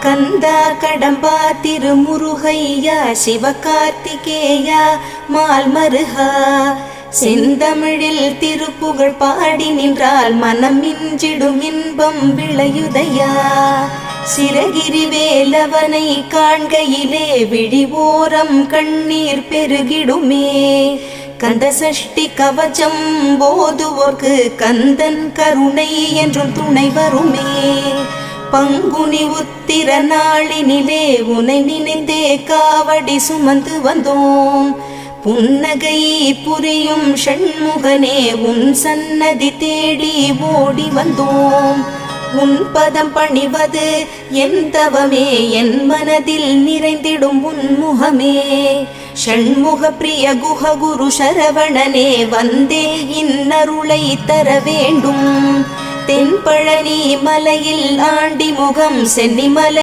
கந்தா கடம்பா திருமுருகையா சிவகார்த்திகேயா மால்மருகா செந்தமிழில் திருப்புகழ் பாடி நின்றால் மனம் மிஞ்சிடும் இன்பம் விளையுதையா. சிரகிரி வேலவனை காண்கையிலே விழிவோரம் கண்ணீர் பெருகிடுமே. கந்த சஷ்டி கவச்சம் போதுவோர்க்கு கந்தன் கருணை என்றும் துணை வருமே. பங்குனி உத்திர நாளினிலே உனை நினைந்தே காவடி சுமந்து வந்தோம். புன்னகை புரியும் ஷண்முகனே உன் சன்னதி தேடி ஓடி வந்தோம். உன் பதம் பணிவது என் தவமே, என் மனதில் நிறைந்திடும் உன் முகமே. ஷண்முக பிரிய குஹ குரு சரவணனே வந்தே இன்னருளை தர வேண்டும். தென்பழனி மலையில் ஆண்டி முகம் சென்னிமலை